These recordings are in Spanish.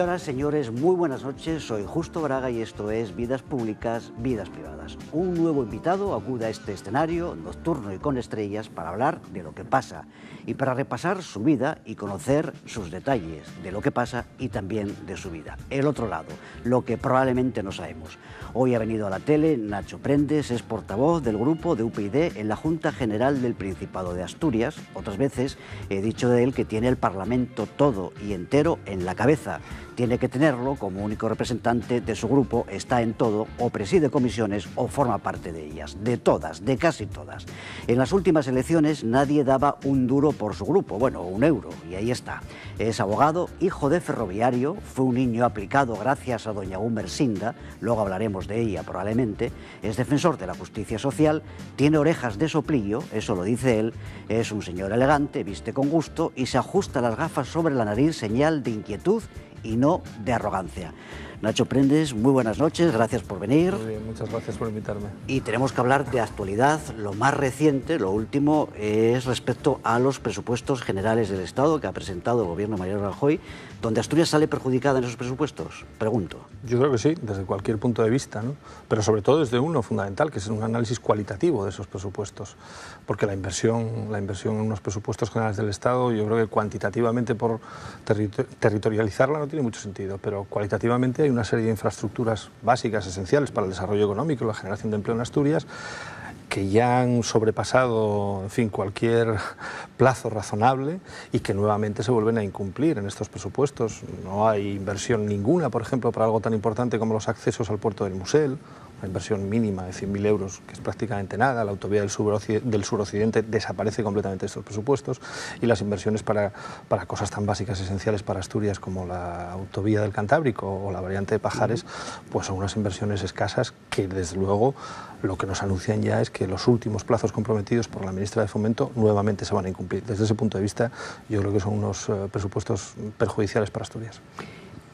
Señoras, señores, muy buenas noches. Soy Justo Braga y esto es Vidas Públicas, Vidas Privadas. Un nuevo invitado acude a este escenario nocturno y con estrellas para hablar de lo que pasa y para repasar su vida y conocer sus detalles de lo que pasa y también de su vida. El otro lado, lo que probablemente no sabemos. Hoy ha venido a la tele Nacho Prendes, es portavoz del grupo de UPyD en la Junta General del Principado de Asturias. Otras veces he dicho de él que tiene el Parlamento todo y entero en la cabeza. Tiene que tenerlo como único representante de su grupo, está en todo, o preside comisiones o forma parte de ellas, de todas, de casi todas. En las últimas elecciones nadie daba un duro por su grupo, bueno, un euro, y ahí está. Es abogado, hijo de ferroviario, fue un niño aplicado gracias a doña Gumersinda, luego hablaremos de ella probablemente, es defensor de la justicia social, tiene orejas de soplillo, eso lo dice él, es un señor elegante, viste con gusto y se ajusta las gafas sobre la nariz, señal de inquietud y no de arrogancia. Nacho Prendes, muy buenas noches, gracias por venir. Muy bien, muchas gracias por invitarme. Y tenemos que hablar de actualidad. Lo más reciente, lo último, es respecto a los presupuestos generales del Estado que ha presentado el gobierno de Mariano Rajoy, donde Asturias sale perjudicada en esos presupuestos. Pregunto. Yo creo que sí, desde cualquier punto de vista, ¿no? Pero sobre todo desde uno fundamental, que es un análisis cualitativo de esos presupuestos, porque la inversión en unos presupuestos generales del Estado, yo creo que cuantitativamente por territorializarla no tiene mucho sentido, pero cualitativamente hay una serie de infraestructuras básicas, esenciales para el desarrollo económico y la generación de empleo en Asturias, que ya han sobrepasado, en fin, cualquier plazo razonable y que nuevamente se vuelven a incumplir en estos presupuestos. No hay inversión ninguna, por ejemplo, para algo tan importante como los accesos al puerto del Musel, una inversión mínima de 100.000 euros, que es prácticamente nada. La autovía del suroccidente desaparece completamente de estos presupuestos, y las inversiones para cosas tan básicas, esenciales para Asturias como la autovía del Cantábrico o la variante de Pajares, pues son unas inversiones escasas que, desde luego, lo que nos anuncian ya es que los últimos plazos comprometidos por la ministra de Fomento nuevamente se van a incumplir. Desde ese punto de vista, yo creo que son unos presupuestos perjudiciales para Asturias.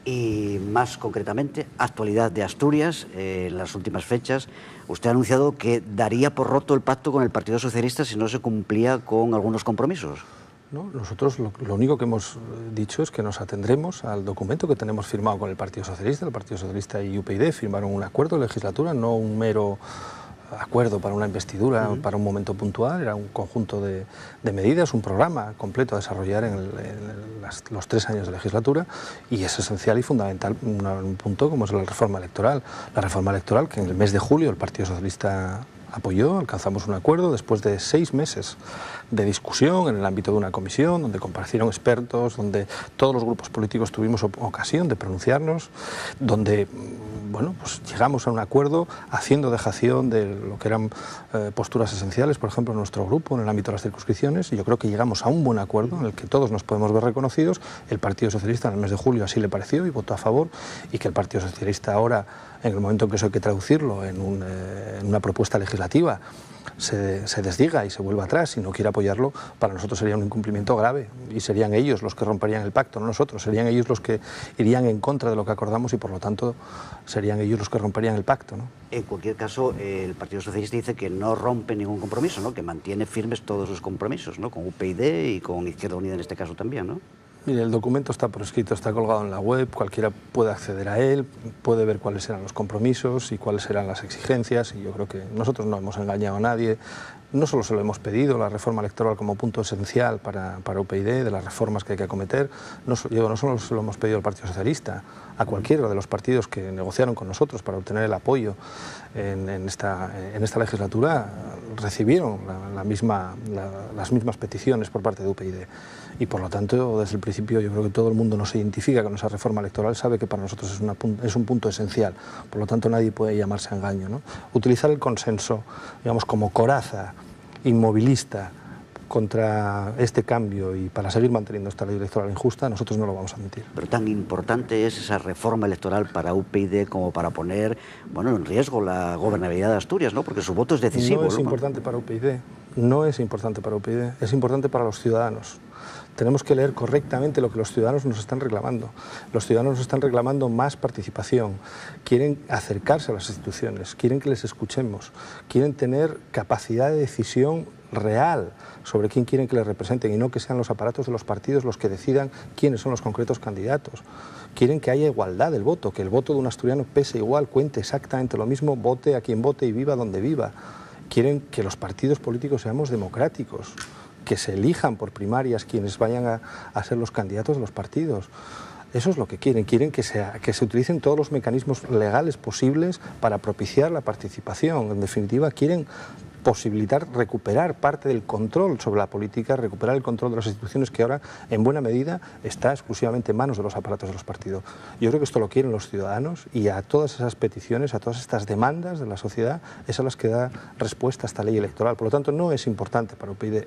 Y más concretamente, actualidad de Asturias, en las últimas fechas, usted ha anunciado que daría por roto el pacto con el Partido Socialista si no se cumplía con algunos compromisos. No, nosotros lo único que hemos dicho es que nos atendremos al documento que tenemos firmado con el Partido Socialista. El Partido Socialista y UPyD firmaron un acuerdo de legislatura, no un mero acuerdo para una investidura, para un momento puntual. Era un conjunto de medidas, un programa completo a desarrollar en los 3 años de legislatura, y es esencial y fundamental un punto como es la reforma electoral. La reforma electoral que en el mes de julio el Partido Socialista apoyó, alcanzamos un acuerdo después de 6 meses de discusión en el ámbito de una comisión donde comparecieron expertos, donde todos los grupos políticos tuvimos ocasión de pronunciarnos, donde bueno, pues llegamos a un acuerdo haciendo dejación de lo que eran posturas esenciales, por ejemplo, en nuestro grupo, en el ámbito de las circunscripciones, y yo creo que llegamos a un buen acuerdo en el que todos nos podemos ver reconocidos. El Partido Socialista en el mes de julio así le pareció y votó a favor, y que el Partido Socialista ahora, en el momento en que eso hay que traducirlo en una propuesta legislativa, se desdiga y se vuelva atrás y no quiere apoyarlo, para nosotros sería un incumplimiento grave, y serían ellos los que romperían el pacto, no nosotros. Serían ellos los que irían en contra de lo que acordamos y por lo tanto serían ellos los que romperían el pacto, ¿no? En cualquier caso, el Partido Socialista dice que no rompe ningún compromiso, ¿no? Que mantiene firmes todos sus compromisos, ¿no? Con UPyD y con Izquierda Unida en este caso también, ¿no? Mire, el documento está por escrito, está colgado en la web, cualquiera puede acceder a él, puede ver cuáles eran los compromisos y cuáles eran las exigencias, y yo creo que nosotros no hemos engañado a nadie. No solo se lo hemos pedido, la reforma electoral como punto esencial para UPyD, de las reformas que hay que acometer, no solo se lo hemos pedido al Partido Socialista, a cualquiera de los partidos que negociaron con nosotros para obtener el apoyo en esta legislatura, recibieron las mismas peticiones por parte de UPyD. Y por lo tanto, desde el principio, yo creo que todo el mundo nos identifica con esa reforma electoral, sabe que para nosotros es un punto esencial. Por lo tanto, nadie puede llamarse a engaño, ¿no? Utilizar el consenso, digamos, como coraza inmovilista contra este cambio y para seguir manteniendo esta ley electoral injusta, nosotros no lo vamos a admitir. Pero tan importante es esa reforma electoral para UPyD como para poner, bueno, en riesgo la gobernabilidad de Asturias, ¿no? Porque su voto es decisivo. No es importante para UPyD, no es importante para UPyD, es importante para los ciudadanos. Tenemos que leer correctamente lo que los ciudadanos nos están reclamando. Los ciudadanos nos están reclamando más participación, quieren acercarse a las instituciones, quieren que les escuchemos, quieren tener capacidad de decisión real sobre quién quieren que les representen y no que sean los aparatos de los partidos los que decidan quiénes son los concretos candidatos. Quieren que haya igualdad del voto, que el voto de un asturiano pese igual, cuente exactamente lo mismo, vote a quien vote y viva donde viva. Quieren que los partidos políticos seamos democráticos, que se elijan por primarias quienes vayan a ser los candidatos de los partidos. Eso es lo que quieren que se utilicen todos los mecanismos legales posibles para propiciar la participación. En definitiva, quieren posibilitar recuperar parte del control sobre la política, recuperar el control de las instituciones que ahora en buena medida está exclusivamente en manos de los aparatos de los partidos. Yo creo que esto lo quieren los ciudadanos y a todas esas peticiones, a todas estas demandas de la sociedad, es a las que da respuesta esta ley electoral. Por lo tanto, no es importante para UPyD,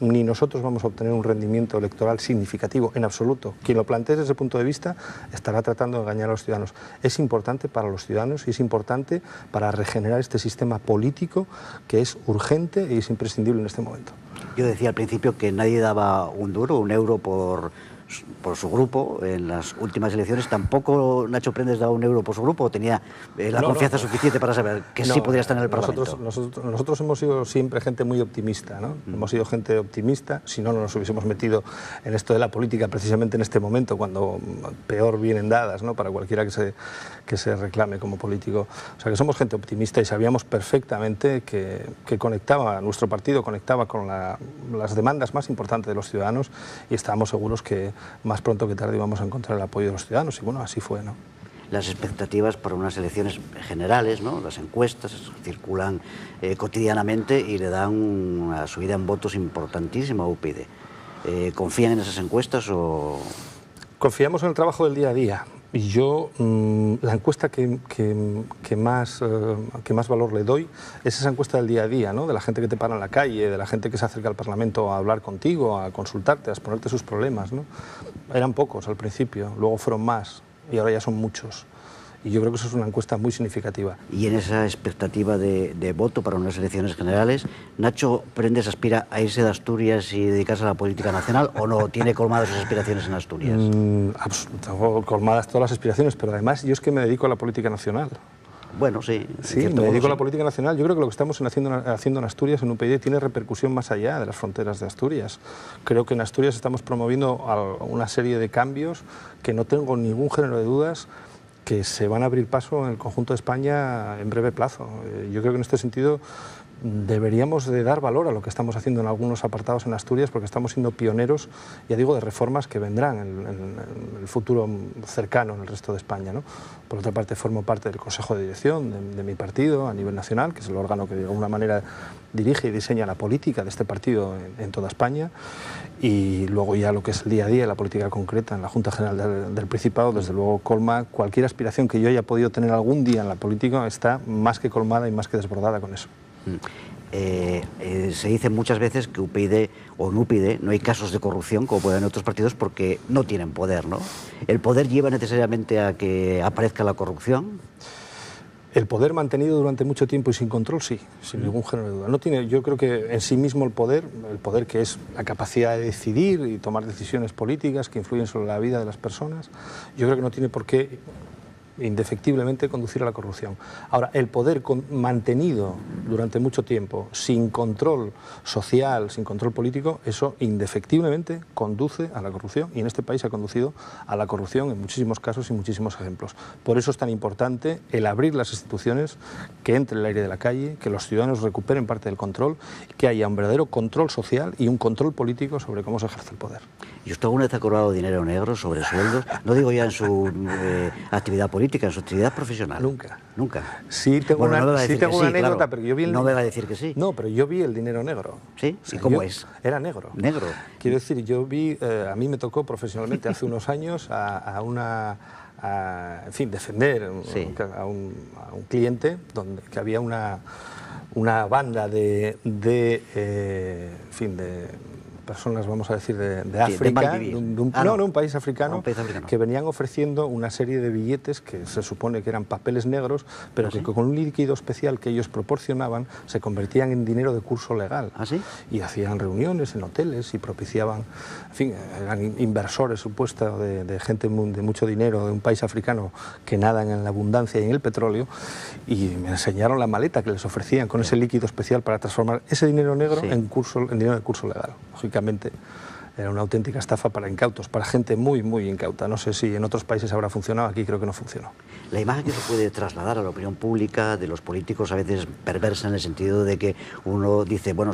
ni nosotros vamos a obtener un rendimiento electoral significativo en absoluto. Quien lo plantee desde ese punto de vista estará tratando de engañar a los ciudadanos. Es importante para los ciudadanos y es importante para regenerar este sistema político que es urgente y es imprescindible en este momento. Yo decía al principio que nadie daba un duro, un euro por su grupo en las últimas elecciones. Tampoco Nacho Prendes daba un euro por su grupo, o tenía la confianza suficiente para saber que sí podría estar en el Parlamento. Nosotros hemos sido siempre gente muy optimista, ¿no? Hemos sido gente optimista, si no, no nos hubiésemos metido en esto de la política precisamente en este momento, cuando peor vienen dadas, ¿no?, para cualquiera que se reclame como político. O sea, que somos gente optimista y sabíamos perfectamente que nuestro partido conectaba con las demandas más importantes de los ciudadanos y estábamos seguros que más pronto que tarde íbamos a encontrar el apoyo de los ciudadanos y bueno, así fue, ¿no? Las expectativas para unas elecciones generales, ¿no? Las encuestas circulan cotidianamente y le dan una subida en votos importantísima a UPyD. ¿Confían en esas encuestas o...? Confiamos en el trabajo del día a día. Y yo, la encuesta que más valor le doy es esa encuesta del día a día, ¿no?, de la gente que te para en la calle, de la gente que se acerca al Parlamento a hablar contigo, a consultarte, a exponerte sus problemas, ¿no? Eran pocos al principio, luego fueron más y ahora ya son muchos. Y yo creo que eso es una encuesta muy significativa. Y en esa expectativa de voto para unas elecciones generales, ¿Nacho Prendes aspira a irse de Asturias y dedicarse a la política nacional o no tiene colmadas sus aspiraciones en Asturias? Tengo colmadas todas las aspiraciones, pero además yo es que me dedico a la política nacional. Bueno, sí. Sí, me dedico a la política nacional. Yo creo que lo que estamos haciendo en Asturias, en UPyD, tiene repercusión más allá de las fronteras de Asturias. Creo que en Asturias estamos promoviendo una serie de cambios que no tengo ningún género de dudas que se van a abrir paso en el conjunto de España en breve plazo. Yo creo que en este sentido deberíamos de dar valor a lo que estamos haciendo en algunos apartados en Asturias, porque estamos siendo pioneros, ya digo, de reformas que vendrán en el futuro cercano en el resto de España, ¿no? Por otra parte, formo parte del Consejo de Dirección de mi partido a nivel nacional, que es el órgano que de alguna manera dirige y diseña la política de este partido en toda España, y luego ya lo que es el día a día, la política concreta en la Junta General del Principado, desde luego colma cualquier aspiración que yo haya podido tener algún día en la política, está más que colmada y más que desbordada con eso. Se dice muchas veces que UPyD o en UPyD no hay casos de corrupción como pueden en otros partidos porque no tienen poder, ¿no? ¿El poder lleva necesariamente a que aparezca la corrupción? El poder mantenido durante mucho tiempo y sin control, sí, sin ningún género de duda. No tiene, yo creo que en sí mismo el poder que es la capacidad de decidir y tomar decisiones políticas que influyen sobre la vida de las personas, yo creo que no tiene por qué indefectiblemente conducir a la corrupción. Ahora, el poder mantenido durante mucho tiempo, sin control social, sin control político, eso indefectiblemente conduce a la corrupción, y en este país ha conducido a la corrupción en muchísimos casos y muchísimos ejemplos. Por eso es tan importante el abrir las instituciones, que entre el aire de la calle, que los ciudadanos recuperen parte del control, que haya un verdadero control social y un control político sobre cómo se ejerce el poder. ¿Y usted alguna vez ha cobrado dinero negro sobre sueldos? No digo ya en su actividad política, en su actividad profesional. Nunca. Nunca. Sí, tengo una anécdota, claro. Pero yo vi no me va a decir que sí. No, pero yo vi el dinero negro. ¿Sí? O sea, ¿y cómo es? Era negro. Negro. Quiero decir, yo vi, a mí me tocó profesionalmente hace unos años en fin, defender a un cliente que había una banda de personas, vamos a decir, de África, de un país africano, que venían ofreciendo una serie de billetes que se supone que eran papeles negros, pero que con un líquido especial que ellos proporcionaban se convertían en dinero de curso legal. ¿Ah, sí? Y hacían reuniones en hoteles y propiciaban, en fin, eran inversores supuestos de gente de mucho dinero de un país africano que nadan en la abundancia y en el petróleo, y me enseñaron la maleta que les ofrecían con ese líquido especial para transformar ese dinero negro en dinero de curso legal. Lógicamente era una auténtica estafa para incautos, para gente muy, muy incauta. No sé si en otros países habrá funcionado, aquí creo que no funcionó. La imagen que se puede trasladar a la opinión pública de los políticos a veces perversa en el sentido de que uno dice, bueno,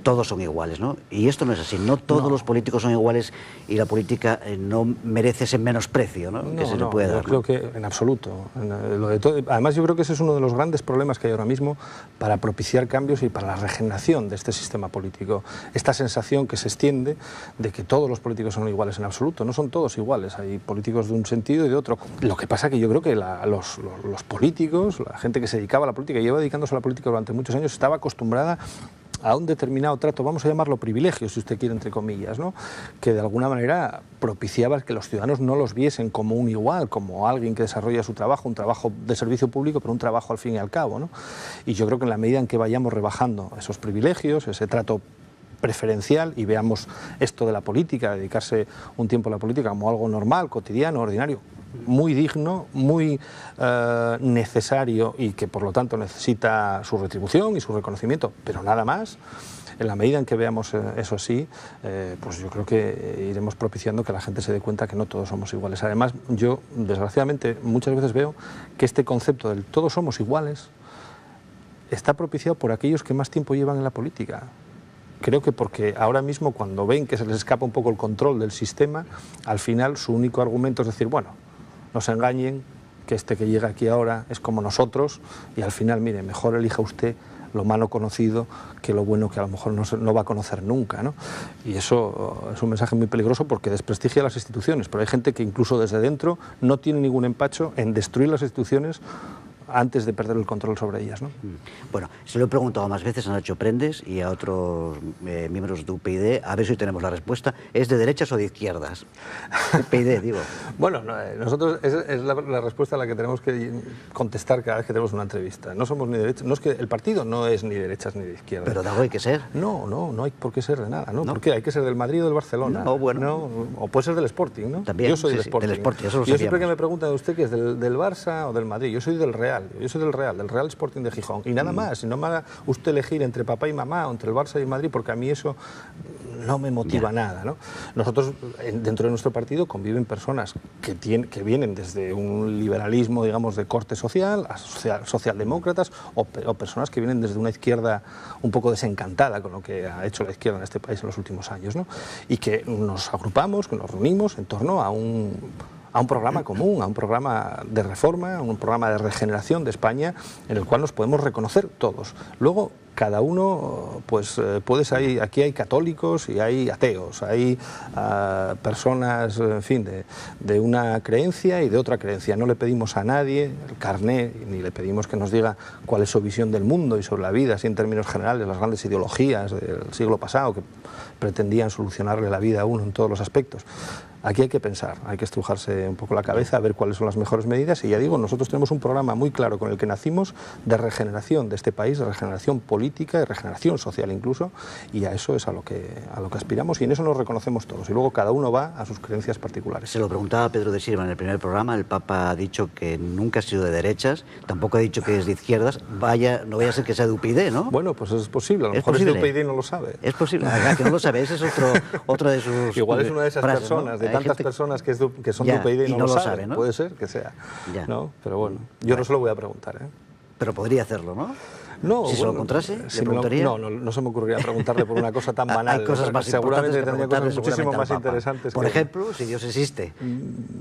todos son iguales, ¿no? Y esto no es así, no todos los políticos son iguales y la política no merece ese menosprecio, ¿no? Que se le puede dar. Yo creo que en absoluto. Además, yo creo que ese es uno de los grandes problemas que hay ahora mismo para propiciar cambios y para la regeneración de este sistema político. Esta sensación que se extiende de que todos los políticos son iguales en absoluto. No son todos iguales, hay políticos de un sentido y de otro. Lo que pasa es que yo creo que los políticos, la gente que se dedicaba a la política, lleva dedicándose a la política durante muchos años, estaba acostumbrada a un determinado trato, vamos a llamarlo privilegio, si usted quiere, entre comillas, ¿no? Que de alguna manera propiciaba que los ciudadanos no los viesen como un igual, como alguien que desarrolla su trabajo, un trabajo de servicio público, pero un trabajo al fin y al cabo, ¿no? Y yo creo que en la medida en que vayamos rebajando esos privilegios, ese trato preferencial, y veamos esto de la política, dedicarse un tiempo a la política como algo normal, cotidiano, ordinario, muy digno, muy necesario, y que por lo tanto necesita su retribución y su reconocimiento, pero nada más. En la medida en que veamos eso así, pues yo creo que iremos propiciando que la gente se dé cuenta que no todos somos iguales. Además, yo desgraciadamente muchas veces veo que este concepto del todos somos iguales está propiciado por aquellos que más tiempo llevan en la política. Creo que porque ahora mismo, cuando ven que se les escapa un poco el control del sistema, al final su único argumento es decir, bueno, no se engañen, que este que llega aquí ahora es como nosotros, y al final, mire, mejor elija usted lo malo conocido que lo bueno que a lo mejor no va a conocer nunca, ¿no? Y eso es un mensaje muy peligroso porque desprestigia las instituciones, pero hay gente que incluso desde dentro no tiene ningún empacho en destruir las instituciones antes de perder el control sobre ellas, ¿no? Bueno, se lo he preguntado más veces a Nacho Prendes y a otros miembros de UPyD, a ver si tenemos la respuesta. ¿Es de derechas o de izquierdas? UPyD, digo. Bueno, nosotros es la respuesta a la que tenemos que contestar cada vez que tenemos una entrevista. No somos ni derechas, no es que el partido no es ni derechas ni de izquierdas. Pero de algo hay que ser. No hay por qué ser de nada, ¿no? ¿Por qué? Hay que ser del Madrid o del Barcelona. No, bueno. ¿No? O puede ser del Sporting, ¿no? También. Yo soy sí, del Sporting. Del Sporting, eso lo yo sabíamos. siempre que me preguntan de usted que es del Barça o del Madrid, yo soy del Real. Yo soy del Real Sporting de Gijón. Y nada más, y no me haga usted elegir entre papá y mamá o entre el Barça y el Madrid, porque a mí eso no me motiva nada, ¿no? Nosotros, dentro de nuestro partido, conviven personas que vienen desde un liberalismo, digamos, de corte social, a socialdemócratas, o personas que vienen desde una izquierda un poco desencantada con lo que ha hecho la izquierda en este país en los últimos años, ¿no? Y que nos agrupamos, que nos reunimos en torno a un programa común, a un programa de reforma, a un programa de regeneración de España, en el cual nos podemos reconocer todos. Luego, cada uno, pues aquí hay católicos y hay ateos, hay personas, en fin, de una creencia y de otra creencia. No le pedimos a nadie el carné, ni le pedimos que nos diga cuál es su visión del mundo y sobre la vida, así en términos generales, las grandes ideologías del siglo pasado que pretendían solucionarle la vida a uno en todos los aspectos. Aquí hay que pensar, hay que estrujarse un poco la cabeza, a ver cuáles son las mejores medidas, y ya digo, nosotros tenemos un programa muy claro con el que nacimos de regeneración de este país, de regeneración política, de regeneración social incluso, y a eso es a lo que aspiramos, y en eso nos reconocemos todos, y luego cada uno va a sus creencias particulares. Se lo preguntaba a Pedro de Silva en el primer programa, el Papa ha dicho que nunca ha sido de derechas, tampoco ha dicho que es de izquierdas, no vaya a ser que sea de UPyD, ¿no? Bueno, pues es posible, a lo mejor es de UPyD y no lo sabe. Es posible, que no lo sabe, ese es otro de sus igual es una de esas frases, personas, ¿no? de tantas personas que son de UPyD y no lo saben, ¿no? Puede ser que sea, ¿no? Pero bueno, yo no se lo voy a preguntar, ¿eh? Pero podría hacerlo, ¿no? No, si se lo encontrase, ¿le preguntaría? No se me ocurriría preguntarle por una cosa tan banal. Hay cosas más seguramente importantes tendría cosas muchísimo más interesantes. Por ejemplo, si Dios existe.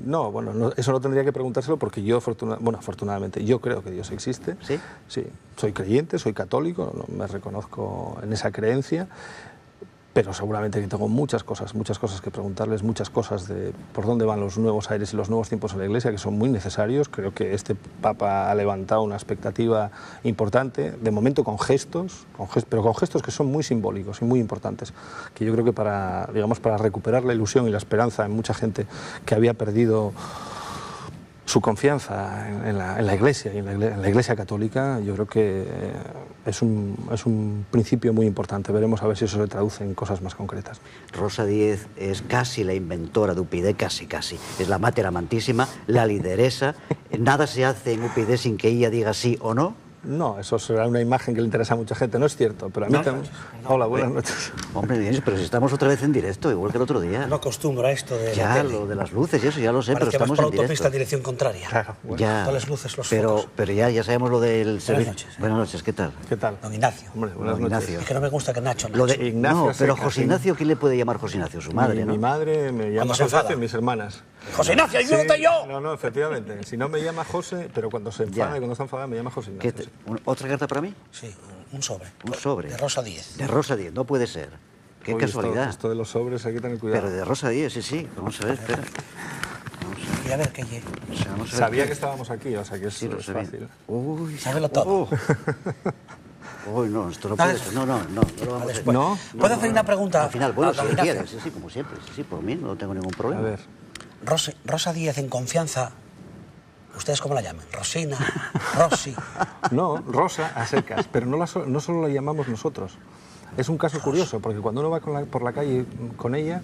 No, bueno, eso no tendría que preguntárselo porque yo, afortunadamente, yo creo que Dios existe. ¿Sí? Sí, soy creyente, soy católico, me reconozco en esa creencia. pero seguramente que tengo muchas cosas que preguntarles, muchas cosas de por dónde van los nuevos aires y los nuevos tiempos en la Iglesia, que son muy necesarios. Creo que este Papa ha levantado una expectativa importante, de momento con gestos, pero con gestos que son muy simbólicos y muy importantes, que yo creo que para recuperar la ilusión y la esperanza en mucha gente que había perdido su confianza en la Iglesia y en la Iglesia católica, yo creo que es un principio muy importante. Veremos a ver si eso se traduce en cosas más concretas. Rosa Díez es casi la inventora de UPyD, casi. Es la mater amantísima, la lideresa. Nada se hace en UPyD sin que ella diga sí o no. No, eso será una imagen que le interesa a mucha gente, no es cierto, pero a mí también... Hola, buenas noches. Hombre, pero si estamos otra vez en directo, igual que el otro día. No acostumbro a esto de ya, lo de las luces y eso, ya lo sé, pero estamos en directo. autopista en dirección contraria. Claro, bueno. Ya, todas las luces, los focos. Pero ya sabemos lo del servicio. Noches. Buenas noches, ¿qué tal? ¿Qué tal? Don Ignacio. Hombre, buenas Don noches. Ignacio. Es que no me gusta que Nacho. Lo de Ignacio no, pero Seca, José sí. Ignacio, ¿quién le puede llamar José Ignacio? Su madre, ¿no? Mi madre me llama se José enfada. y mis hermanas. José Ignacio, ayúdate yo. No, efectivamente. Si no me llama José, pero cuando se enfada Ya. y cuando está enfadada me llama José Ignacio. ¿Otra carta para mí? Sí, un sobre. Un sobre. De Rosa Díez. De Rosa Díez, no puede ser. Qué Uy, casualidad. Esto de los sobres hay que tener cuidado. Pero de Rosa Díez, sí. Vamos a ver, espera. Vamos a ver. Y a ver qué llegue. O sea, vamos a ver Sabía qué- que estábamos aquí, o sea que Sí, lo es sabía. fácil. Uy, Sábelo todo. Uy, no, esto no Ah, puede ser. No lo vamos a hacer. Después. ¿No? ¿Puedo hacer una pregunta? Al final, bueno, a si don lo Ignacio? quieres, sí, como siempre. Sí, por mí, no tengo ningún A problema. ver, Rosa Díez en confianza. ¿Ustedes cómo la llaman? Rosina, Rosy. no, Rosa a secas, pero no solo la llamamos nosotros. Es un caso curioso, porque cuando uno va por la calle con ella,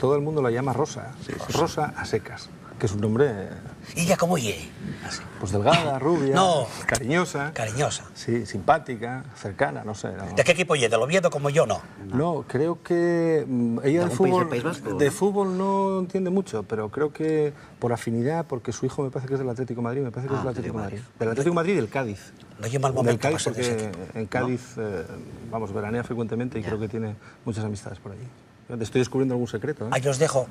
todo el mundo la llama Rosa. Rosa a secas, que es un nombre ¿Y ella cómo llegue? Así. pues delgada, rubia, No. cariñosa, Cariñosa. sí, simpática, cercana, no sé. No. ¿De qué equipo llegue? ¿Del Oviedo como yo no? No, creo que ella ¿De algún país del País Vasco? de fútbol no entiende mucho, pero creo que por afinidad, porque su hijo me parece que es del Atlético de Madrid, me parece que es del Atlético de Madrid. Del Atlético de Madrid y del Cádiz. No lleva el Del momento para Cádiz ser de ese porque equipo. en Cádiz, veranea frecuentemente y creo que tiene muchas amistades por allí. Estoy descubriendo algún secreto, ¿eh? Ahí os dejo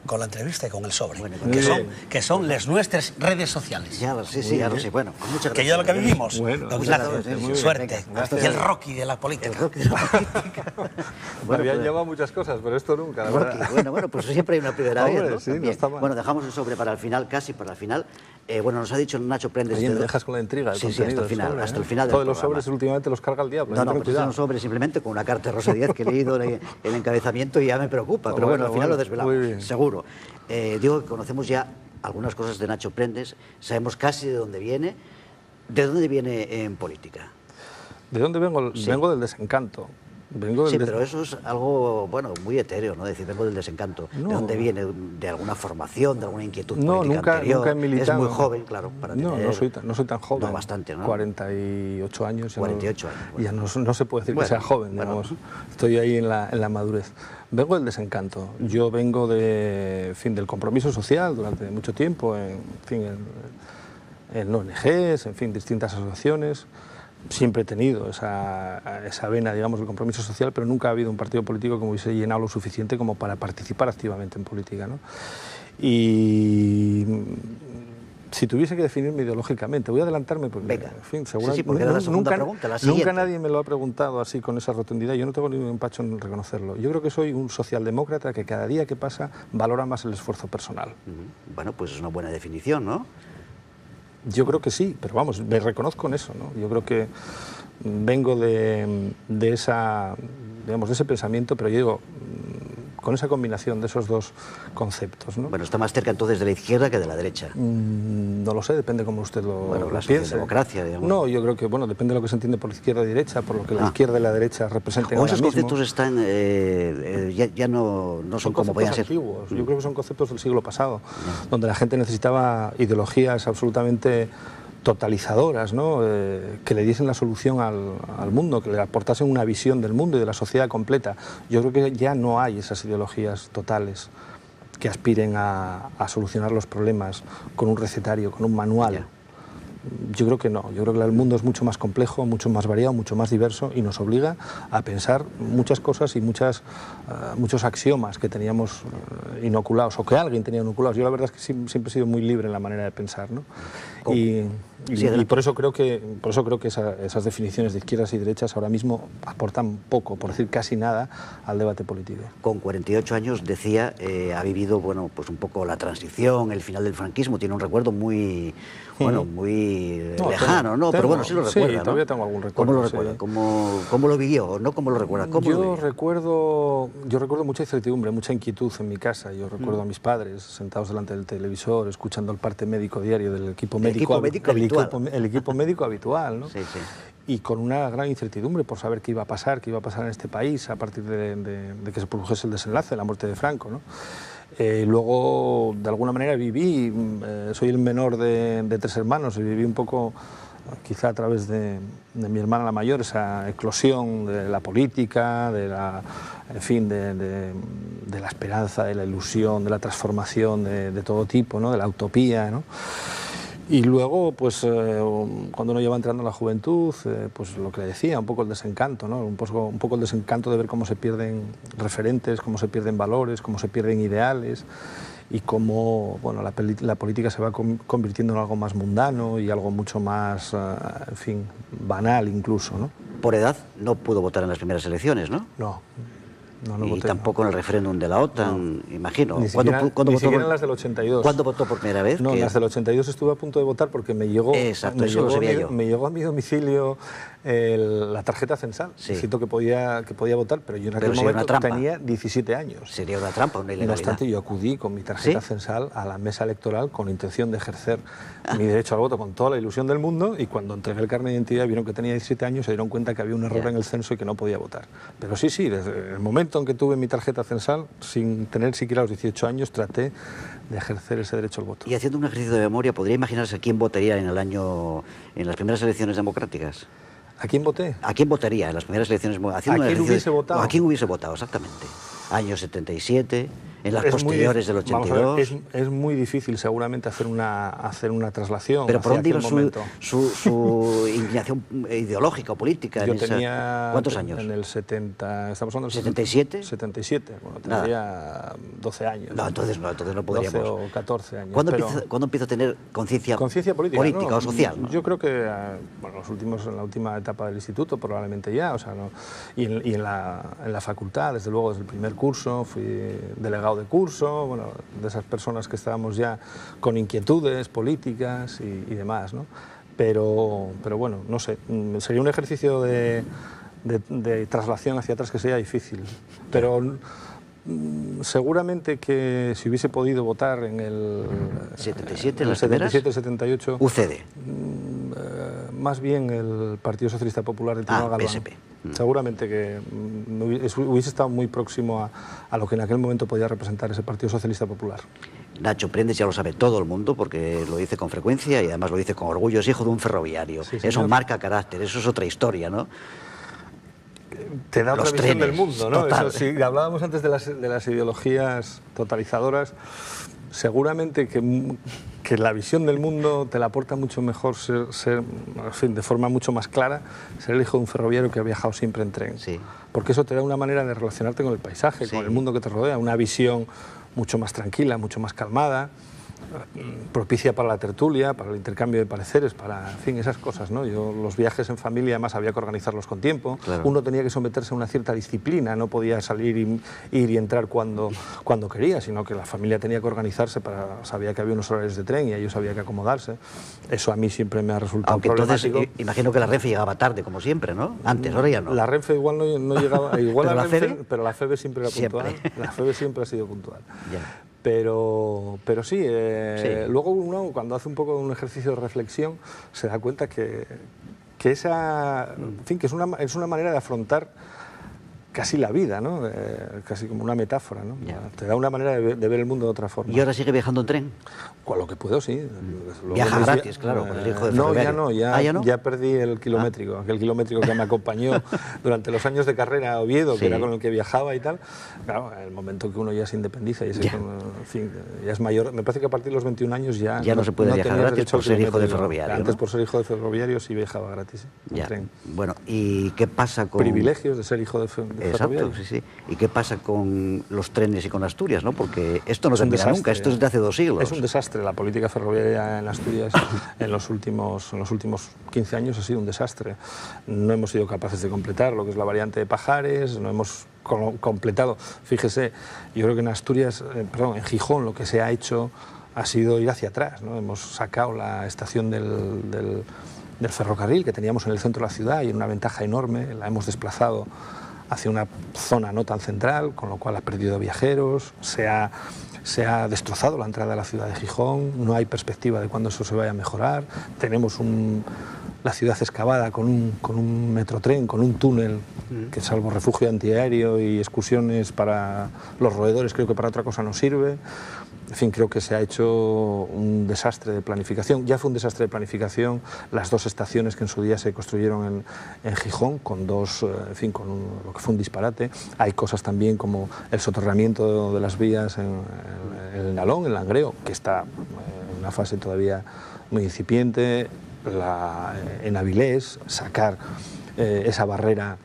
con la entrevista y con el sobre, Bueno, que son las nuestras redes sociales. Ya lo sé, sí, ya lo sé. Bueno, pues muchas gracias. Que yo lo que vivimos, Bueno, don muchas Ignacio, gracias, muy bien, suerte. venga, Y el Rocky de la política. El rock de la política. Me habían pues, llamado muchas cosas, pero esto nunca, la Rocky, verdad. bueno, pues siempre hay una primera Hombre, vez, ¿no? sí, no También. está mal. Bueno, dejamos el sobre para el final, casi para el final. Bueno, nos ha dicho Nacho Prendes... Oye, me dejas con la intriga. Sí, sí, hasta el final, hasta el final del Todos los programa. sobres últimamente los carga el diablo. No, ten pues es cuidado. un sobre simplemente con una carta de Rosa Díez que he leído el encabezamiento y ya me preocupa. Pero bueno, al final lo desvelamos, muy bien. seguro. Digo que conocemos ya algunas cosas de Nacho Prendes, sabemos casi de dónde viene. ¿De dónde viene en política? ¿De dónde vengo? Sí. Vengo del desencanto. Vengo del Sí, pero eso es algo, bueno, muy etéreo, ¿no? Decir, vengo del desencanto. No. ¿De dónde viene? ¿De alguna formación, de alguna inquietud No, política anterior? nunca he militado. Es muy joven, claro, para No, tener... no soy tan joven. No, bastante, ¿no? 48 años. ya 48 años, bueno. Ya no se puede decir Bueno, que sea joven, bueno. digamos. Estoy ahí en la madurez. Vengo del desencanto. Yo vengo del compromiso social durante mucho tiempo, en ONGs, en fin, distintas asociaciones. Siempre he tenido esa vena, digamos, del compromiso social, pero nunca ha habido un partido político que me hubiese llenado lo suficiente como para participar activamente en política, ¿no? Y si tuviese que definirme ideológicamente, voy a adelantarme porque, Venga. en fin, Sí, porque era la segunda pregunta, la siguiente. nunca nadie me lo ha preguntado así con esa rotundidad, yo no tengo ningún empacho en reconocerlo. Yo creo que soy un socialdemócrata que cada día que pasa valora más el esfuerzo personal. Ujú. Bueno, pues es una buena definición, ¿no? Yo creo que sí, pero vamos, me reconozco en eso, ¿no? Yo creo que vengo de ese pensamiento, pero yo digo, con esa combinación de esos dos conceptos, ¿no? Bueno, está más cerca entonces de la izquierda que de la derecha. No lo sé, depende cómo usted lo Bueno, la piense. socialdemocracia, digamos. No, yo creo que, bueno, depende de lo que se entiende por izquierda y derecha, por lo que la izquierda y la derecha representen O ahora esos mismo. conceptos están, ya no son como podían ser. Antiguos. Yo creo que son conceptos del siglo pasado, donde la gente necesitaba ideologías absolutamente totalizadoras, ¿no? Que le diesen la solución al mundo, que le aportasen una visión del mundo y de la sociedad completa. Yo creo que ya no hay esas ideologías totales que aspiren a solucionar los problemas con un recetario, con un manual. Yo creo que no, yo creo que el mundo es mucho más complejo, mucho más variado, mucho más diverso y nos obliga a pensar muchas cosas y muchos axiomas que teníamos inoculados o que alguien tenía inoculados. Yo la verdad es que siempre he sido muy libre en la manera de pensar, ¿no? Y por eso creo que esas definiciones de izquierdas y derechas ahora mismo aportan poco, por decir casi nada, al debate político. Con 48 años, decía, ha vivido, bueno, pues un poco la transición, el final del franquismo, tiene un recuerdo muy, bueno, muy lejano, ¿no? Pero bueno, sí lo recuerda, sí, ¿no? Todavía tengo algún recuerdo. ¿Cómo lo recuerda? Sí. ¿Cómo lo vivió? No cómo lo recuerda, ¿cómo lo vivió? Yo recuerdo mucha incertidumbre, mucha inquietud en mi casa. Yo recuerdo a mis padres sentados delante del televisor, escuchando el parte médico diario del equipo médico habitual, ¿no? Sí, sí. Y con una gran incertidumbre por saber qué iba a pasar en este país a partir de que se produjese el desenlace, la muerte de Franco, ¿no? Luego, de alguna manera, viví, soy el menor de 3 hermanos, y viví un poco, quizá a través de mi hermana la mayor, esa eclosión de la política, de la esperanza, de la ilusión, de la transformación de todo tipo, ¿no? De la utopía, ¿no? Y luego, pues, cuando uno lleva entrando en la juventud, pues lo que le decía, un poco el desencanto, ¿no? Un poco el desencanto de ver cómo se pierden referentes, cómo se pierden valores, cómo se pierden ideales y cómo, bueno, la política se va convirtiendo en algo más mundano y algo mucho más, en fin, banal incluso, ¿no? Por edad no pudo votar en las primeras elecciones, ¿no? No. Y voté, tampoco en el referéndum de la OTAN, imagino. Ni siquiera en las del 82. ¿Cuándo votó por primera vez? No, en las del 82 estuve a punto de votar porque me llegó a mi domicilio la tarjeta censal. Sí. Cito que podía votar, pero yo en aquel momento tenía 17 años. Sería una trampa, una ilegalidad. No obstante, yo acudí con mi tarjeta censal a la mesa electoral con intención de ejercer mi derecho al voto con toda la ilusión del mundo, y cuando entregué el carnet de identidad y vieron que tenía 17 años, se dieron cuenta que había un error en el censo y que no podía votar. Pero sí, desde el momento en que tuve mi tarjeta censal, sin tener siquiera los 18 años, traté de ejercer ese derecho al voto. Y haciendo un ejercicio de memoria, ¿podría imaginarse quién votaría en las primeras elecciones democráticas? ¿A quién voté? ¿A quién votaría en las primeras elecciones? ¿A quién hubiese votado? ¿A quién hubiese votado, exactamente? Año 77, en las posteriores del 82... Es muy difícil seguramente hacer una traslación. ¿Pero por dónde iba su inclinación ideológica o política? Yo tenía... ¿Cuántos años? En el 70... ¿Estamos hablando del ¿77? 77. Bueno, tendría 12 años. No, entonces no podríamos. 12 o 14 años. ¿Cuándo empieza a tener conciencia política o social? ¿no? Yo creo que en la última etapa del instituto probablemente ya, y en la facultad, desde luego, desde el primer curso, fui delegado de curso, bueno, de esas personas que estábamos ya con inquietudes políticas y demás, ¿no? Pero bueno, no sé, sería un ejercicio de traslación hacia atrás que sería difícil, pero seguramente que si hubiese podido votar en el 77, en el 77, 78, UCD, más bien el Partido Socialista Popular de Tino Galván. PSP. Seguramente que hubiese estado muy próximo a lo que en aquel momento podía representar ese Partido Socialista Popular. Nacho Prendes ya lo sabe todo el mundo porque lo dice con frecuencia y además lo dice con orgullo, es hijo de un ferroviario. Sí, eso marca carácter, eso es otra historia, ¿no? Te da otra visión del mundo, ¿no? Eso, si hablábamos antes de las ideologías totalizadoras, seguramente que la visión del mundo te la aporta mucho mejor de forma mucho más clara, ser el hijo de un ferroviario que ha viajado siempre en tren. Sí. Porque eso te da una manera de relacionarte con el paisaje, con el mundo que te rodea, una visión mucho más tranquila, mucho más calmada, propicia para la tertulia, para el intercambio de pareceres, para, en fin, esas cosas, ¿no? Yo los viajes en familia además había que organizarlos con tiempo, claro. Uno tenía que someterse a una cierta disciplina, no podía salir ir y entrar cuando quería, sino que la familia tenía que organizarse, sabía que había unos horarios de tren y a ellos había que acomodarse. Eso a mí siempre me ha resultado problemático. Entonces, imagino que la Renfe llegaba tarde, como siempre, ¿no? Antes, ahora ya no. La Renfe igual no llegaba, igual ¿Pero la Renfe, FEBE? Pero la FEBE siempre era puntual. La FEBE siempre ha sido puntual. Ya. Pero sí, luego uno cuando hace un poco un ejercicio de reflexión se da cuenta que es una manera de afrontar casi la vida, ¿no? Casi como una metáfora, ¿no? Ya. Te da una manera de ver el mundo de otra forma. ¿Y ahora sigue viajando en tren? Con lo que puedo, sí. Luego Viaja mis gratis, claro, con el hijo de No, ferroviario. ya no, ¿Ya no? ya perdí el kilométrico, aquel kilométrico que me acompañó durante los años de carrera a Oviedo, Sí. que era con el que viajaba y tal. Claro, el momento que uno ya se independiza y Ya. en fin, ya es mayor, me parece que a partir de los 21 años ya No se puede viajar tenías gratis derecho por al ser hijo de kilométrico. ferroviario, Antes ¿no? por ser hijo de ferroviario sí viajaba gratis, en Ya. tren. Bueno, ¿y qué pasa con...? Privilegios de ser hijo de ferroviario. Exacto, sí, sí. ¿Y qué pasa con los trenes y con Asturias, no? Porque esto no Es un termina nunca, desastre. esto es de hace 2 siglos. Es un desastre. La política ferroviaria en Asturias en los últimos 15 años ha sido un desastre. No hemos sido capaces de completar lo que es la variante de Pajares, no hemos completado. Fíjese, yo creo que en Asturias, perdón, en Gijón lo que se ha hecho ha sido ir hacia atrás, ¿no? Hemos sacado la estación del ferrocarril que teníamos en el centro de la ciudad y en una ventaja enorme, la hemos desplazado hacia una zona no tan central, con lo cual ha perdido viajeros, se ha destrozado la entrada a la ciudad de Gijón, no hay perspectiva de cuándo eso se vaya a mejorar, tenemos la ciudad excavada con un metrotren, con un túnel que salvo refugio antiaéreo y excursiones para los roedores, creo que para otra cosa no sirve. En fin, creo que se ha hecho un desastre de planificación. Ya fue un desastre de planificación las 2 estaciones que en su día se construyeron en Gijón, con lo que fue un disparate. Hay cosas también como el soterramiento de las vías en el Nalón, en Langreo, que está en una fase todavía muy incipiente. En Avilés, sacar esa barrera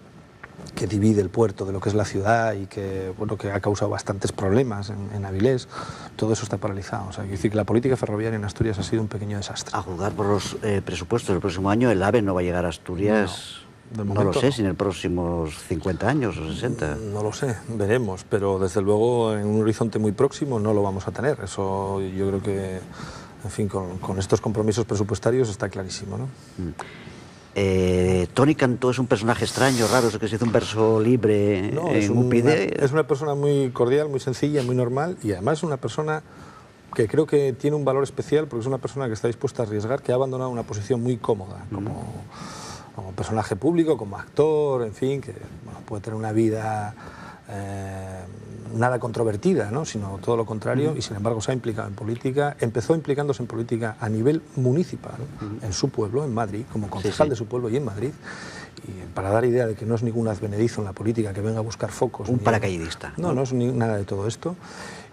que divide el puerto de lo que es la ciudad y que, bueno, que ha causado bastantes problemas en Avilés, todo eso está paralizado. O sea, quiero decir que la política ferroviaria en Asturias ha sido un pequeño desastre. A juzgar por los presupuestos del próximo año, el AVE no va a llegar a Asturias, No, de no momento lo sé, no. si en los próximos 50 años o 60. No lo sé, veremos, pero desde luego en un horizonte muy próximo no lo vamos a tener. Eso yo creo que, en fin, con estos compromisos presupuestarios está clarísimo, ¿no? Toni Cantó es un personaje extraño, raro, es que se hizo un verso libre No, en UPyD. es una persona muy cordial, muy sencilla, muy normal y además es una persona que creo que tiene un valor especial porque es una persona que está dispuesta a arriesgar, que ha abandonado una posición muy cómoda como personaje público, como actor, en fin, que bueno, puede tener una vida nada controvertida, ¿no? Sino todo lo contrario, y sin embargo se ha implicado en política, empezó implicándose en política a nivel municipal, en su pueblo, en Madrid, como concejal de su pueblo y en Madrid, y para dar idea de que no es ningún advenedizo en la política que venga a buscar focos. Un paracaidista. No es nada de todo esto.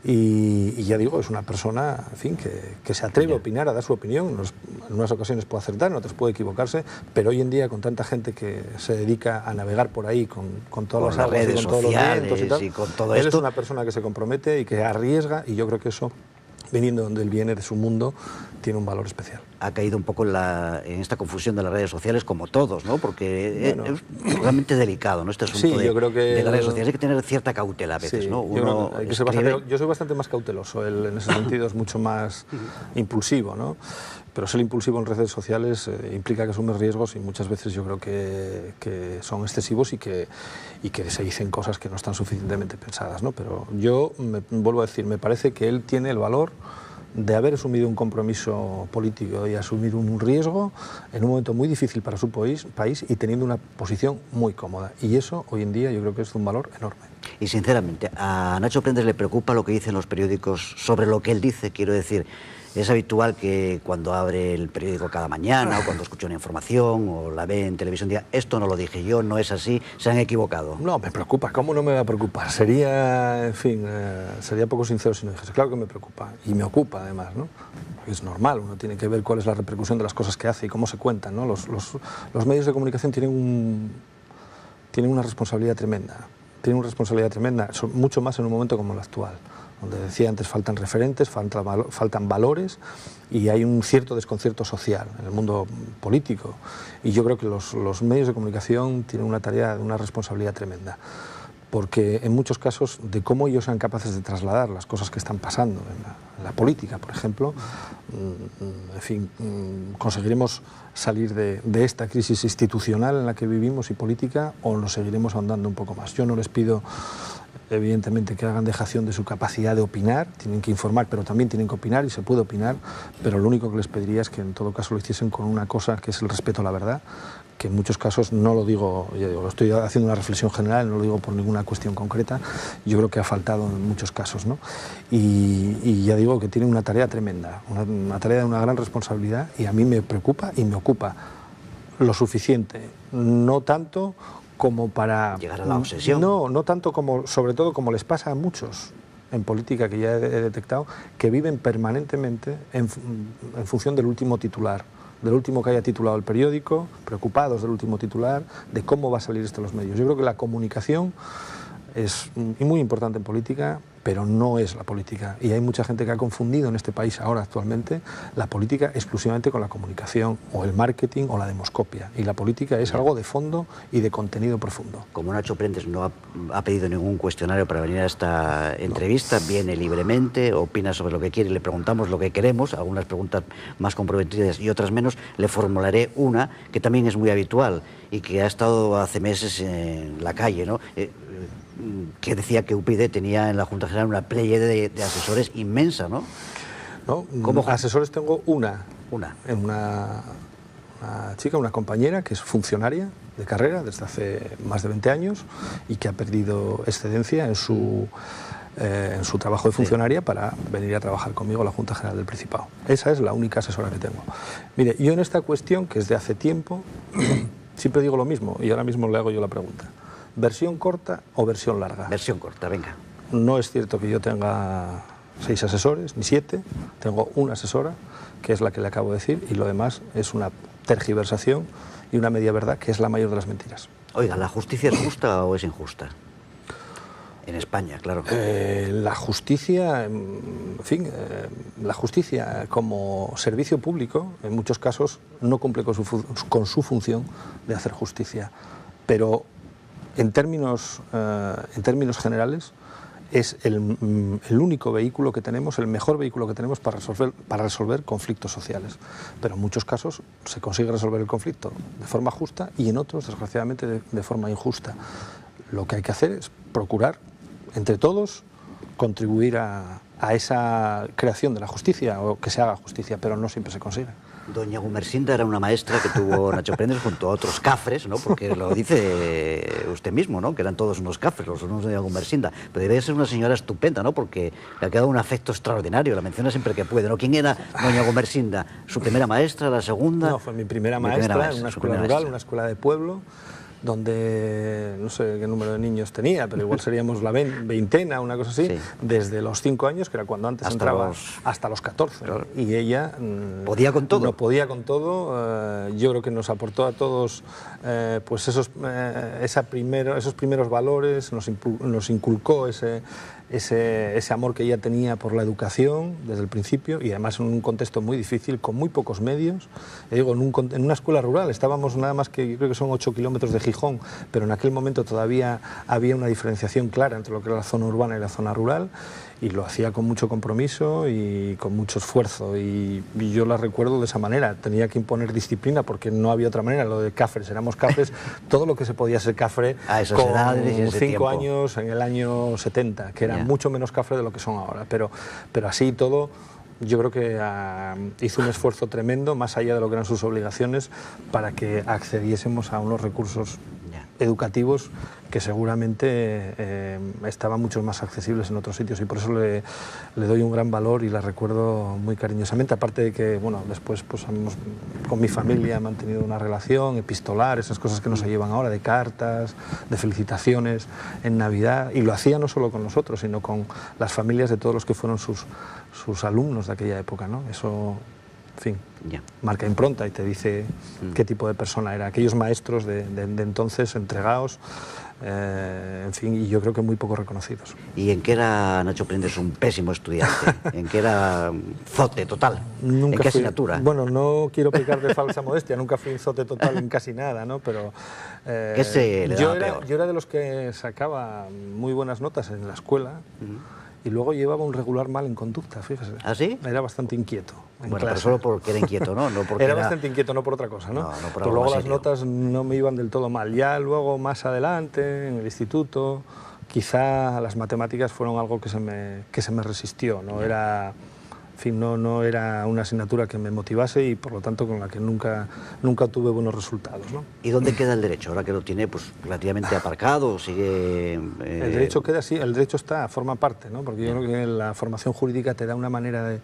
Y ya digo, es una persona, en fin, que se atreve a opinar, a dar su opinión. En unas ocasiones puede acertar, en otras puede equivocarse, pero hoy en día, con tanta gente que se dedica a navegar por ahí con todas las aguas redes y con todos los vientos y tal, y con todo él esto, es una persona que se compromete y que arriesga, y yo creo que eso, viniendo donde él viene, de su mundo, tiene un valor especial. Ha caído un poco en esta confusión de las redes sociales, como todos, ¿no? Porque Bueno, es realmente delicado, ¿no? Este asunto yo creo que de las redes sociales. Hay que tener cierta cautela a veces, Sí, ¿no? yo creo que hay que ser escribe- yo soy bastante más cauteloso, él en ese sentido es mucho más impulsivo, ¿no? Pero ser impulsivo en redes sociales implica que asumes riesgos y muchas veces yo creo que son excesivos y que se dicen cosas que no están suficientemente pensadas, ¿no? Pero yo vuelvo a decir, me parece que él tiene el valor de haber asumido un compromiso político y asumir un riesgo en un momento muy difícil para su país y teniendo una posición muy cómoda. Y eso hoy en día yo creo que es de un valor enorme. Y sinceramente, a Nacho Prendes le preocupa lo que dicen los periódicos sobre lo que él dice, quiero decir. Es habitual que cuando abre el periódico cada mañana o cuando escucha una información o la ve en televisión diga, esto no lo dije yo, no es así, se han equivocado. No, me preocupa. ¿Cómo no me va a preocupar? Sería, en fin, sería poco sincero si no dijese. Claro que me preocupa y me ocupa además, ¿no? Es normal, uno tiene que ver cuál es la repercusión de las cosas que hace y cómo se cuentan, ¿no? Los medios de comunicación tienen una responsabilidad tremenda. Tienen una responsabilidad tremenda, mucho más en un momento como el actual, donde decía antes faltan referentes, faltan valores y hay un cierto desconcierto social en el mundo político. Y yo creo que los medios de comunicación tienen una tarea, una responsabilidad tremenda, porque en muchos casos de cómo ellos sean capaces de trasladar las cosas que están pasando en la política, por ejemplo, en fin, conseguiremos salir de esta crisis institucional en la que vivimos y política, o nos seguiremos ahondando un poco más. Yo no les pido evidentemente que hagan dejación de su capacidad de opinar, tienen que informar, pero también tienen que opinar y se puede opinar, pero lo único que les pediría es que en todo caso lo hiciesen con una cosa que es el respeto a la verdad, que en muchos casos no lo digo, ya digo, lo estoy haciendo una reflexión general, no lo digo por ninguna cuestión concreta, yo creo que ha faltado en muchos casos, ¿no? Y ya digo que tienen una tarea tremenda, una tarea de una gran responsabilidad, y a mí me preocupa y me ocupa lo suficiente, no tanto como para... llegar a la obsesión. No tanto como, sobre todo como les pasa a muchos en política que ya he detectado, que viven permanentemente en función del último titular, del último que haya titulado el periódico, preocupados del último titular, de cómo va a salir esto en los medios. Yo creo que la comunicación es muy importante en política, pero no es la política. Y hay mucha gente que ha confundido en este país ahora actualmente la política exclusivamente con la comunicación, o el marketing, o la demoscopia. Y la política es algo de fondo y de contenido profundo. Como Nacho Prendes no ha pedido ningún cuestionario para venir a esta entrevista, viene libremente, opina sobre lo que quiere, le preguntamos lo que queremos, algunas preguntas más comprometidas y otras menos, le formularé una que también es muy habitual y que ha estado hace meses en la calle, ¿no? Que decía que UPyD tenía en la Junta General una pléyade de asesores inmensa, ¿no? No, ¿Cómo? Asesores tengo una chica, una compañera que es funcionaria de carrera desde hace más de 20 años y que ha perdido excedencia en su trabajo de funcionaria para venir a trabajar conmigo a la Junta General del Principado. Esa es la única asesora que tengo. Mire, yo en esta cuestión, que es de hace tiempo, siempre digo lo mismo y ahora mismo le hago yo la pregunta. ¿Versión corta o versión larga? Versión corta, venga. No es cierto que yo tenga 6 asesores, ni 7. Tengo una asesora, que es la que le acabo de decir, y lo demás es una tergiversación y una media verdad, que es la mayor de las mentiras. Oiga, ¿la justicia es justa o es injusta? En España, claro. La justicia, en fin, la justicia como servicio público, en muchos casos, no cumple con su función de hacer justicia. Pero en términos generales, es el único vehículo que tenemos, el mejor vehículo que tenemos para resolver conflictos sociales. Pero en muchos casos se consigue resolver el conflicto de forma justa y en otros, desgraciadamente, de forma injusta. Lo que hay que hacer es procurar, entre todos, contribuir a esa creación de la justicia, o que se haga justicia, pero no siempre se consigue. Doña Gumersinda era una maestra que tuvo Nacho Prendes junto a otros cafres, ¿no? Porque lo dice usted mismo, ¿no? Que eran todos unos cafres, los unos de Doña Gumersinda. Pero debe ser una señora estupenda, ¿no? Porque le ha quedado un afecto extraordinario, la menciona siempre que puede, ¿no? ¿Quién era Doña Gumersinda? ¿Su primera maestra, la segunda? No, fue mi primera maestra en una escuela rural, una escuela de pueblo, donde no sé qué número de niños tenía, pero igual seríamos la veintena, una cosa así, sí, desde los 5 años, que era cuando antes entraba, hasta los 14. Claro. Y ella... ¿podía con todo? No podía con todo. Yo creo que nos aportó a todos pues esos primeros valores, nos inculcó ese amor que ella tenía por la educación desde el principio, y además en un contexto muy difícil, con muy pocos medios. Digo, en una escuela rural, estábamos nada más que, yo creo que son 8 kilómetros de Gijón, pero en aquel momento todavía había una diferenciación clara entre lo que era la zona urbana y la zona rural, y lo hacía con mucho compromiso y con mucho esfuerzo, y yo la recuerdo de esa manera. Tenía que imponer disciplina porque no había otra manera. Lo de cafres, éramos cafres, todo lo que se podía ser cafre con 5 años en el año 70, que era mucho menos cafre de lo que son ahora, pero así todo. Yo creo que hizo un esfuerzo tremendo, más allá de lo que eran sus obligaciones, para que accediésemos a unos recursos educativos que seguramente estaban mucho más accesibles en otros sitios, y por eso le doy un gran valor y la recuerdo muy cariñosamente, aparte de que, bueno, después pues con mi familia he mantenido una relación epistolar, esas cosas que no se llevan ahora, de cartas, de felicitaciones en Navidad, y lo hacía no solo con nosotros, sino con las familias de todos los que fueron sus alumnos de aquella época, ¿no? Eso, en fin, marca impronta y te dice qué tipo de persona era. Aquellos maestros de entonces, entregados, en fin, y yo creo que muy poco reconocidos. ¿Y en qué era Nacho Prendes un pésimo estudiante? ¿En qué era zote total? Nunca ¿en qué asignatura? Bueno, no quiero pecar de falsa modestia, nunca fui un zote total en casi nada, ¿no? Pero ¿qué se le daba peor? Yo era de los que sacaba muy buenas notas en la escuela, y luego llevaba un regular mal en conducta, fíjese. ¿Ah, sí? Era bastante inquieto. Bueno, pero solo porque era inquieto, ¿no? No porque era bastante inquieto, no por otra cosa, ¿no? Por pero luego las notas no me iban del todo mal. Ya luego, más adelante, en el instituto, quizá las matemáticas fueron algo que se me resistió, no era, en fin, no era una asignatura que me motivase y por lo tanto con la que nunca tuve buenos resultados, ¿no? ¿Y dónde queda el derecho? Ahora que lo tiene pues relativamente aparcado, sigue... El derecho queda así, el derecho forma parte, ¿no? Porque yo creo que la formación jurídica te da una manera de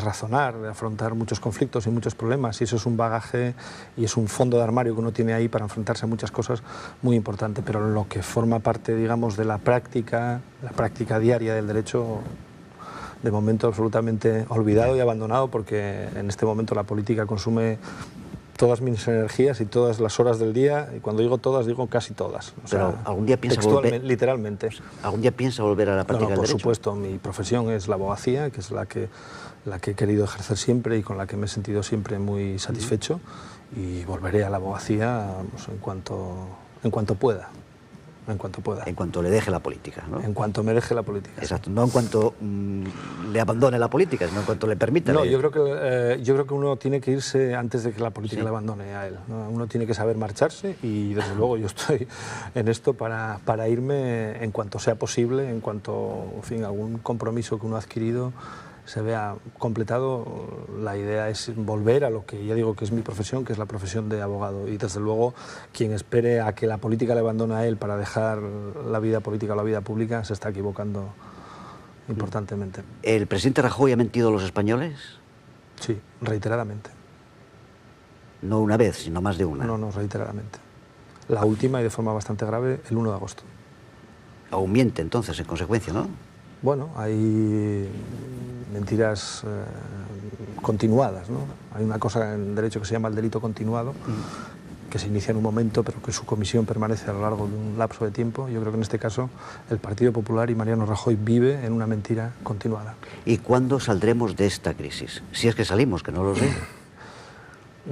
razonar, de afrontar muchos conflictos y muchos problemas, y eso es un bagaje y es un fondo de armario que uno tiene ahí para enfrentarse a muchas cosas muy importante, pero lo que forma parte, digamos, de la práctica diaria del derecho, de momento absolutamente olvidado y abandonado, porque en este momento la política consume todas mis energías y todas las horas del día, y cuando digo todas, digo casi todas. Pero sea, algún día piensa volver... Literalmente. ¿Algún día piensa volver a la práctica del por derecho? supuesto, mi profesión es la abogacía, que es la que he querido ejercer siempre y con la que me he sentido siempre muy satisfecho, y volveré a la abogacía pues, en cuanto pueda. En cuanto le deje la política, ¿no? En cuanto me deje la política. Exacto, no en cuanto le abandone la política, sino en cuanto le permita. No, yo creo que uno tiene que irse antes de que la política le abandone a él, ¿no? Uno tiene que saber marcharse y desde luego yo estoy en esto para irme en cuanto sea posible, en cuanto, en fin, algún compromiso que uno ha adquirido se vea completado. La idea es volver a lo que ya digo que es mi profesión, que es la profesión de abogado, y desde luego quien espere a que la política le abandone a él para dejar la vida política o la vida pública se está equivocando importantemente. ¿El presidente Rajoy ha mentido a los españoles? Sí, reiteradamente. No una vez, sino más de una. No, reiteradamente. La última y de forma bastante grave el 1 de agosto. Aún miente entonces, en consecuencia, ¿no? Bueno, hay mentiras continuadas, ¿no? Hay una cosa en derecho que se llama el delito continuado, que se inicia en un momento, pero que su comisión permanece a lo largo de un lapso de tiempo. Yo creo que en este caso el Partido Popular y Mariano Rajoy vive en una mentira continuada. ¿Y cuándo saldremos de esta crisis? Si es que salimos, que no lo sé.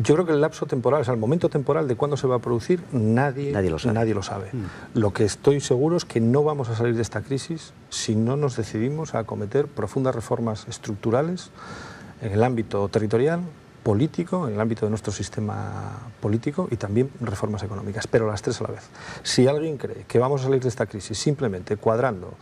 Yo creo que el lapso temporal, o sea, el momento temporal de cuándo se va a producir, nadie lo sabe. Lo que estoy seguro es que no vamos a salir de esta crisis si no nos decidimos a acometer profundas reformas estructurales en el ámbito territorial, político, en el ámbito de nuestro sistema político, y también reformas económicas, pero las tres a la vez. Si alguien cree que vamos a salir de esta crisis simplemente cuadrando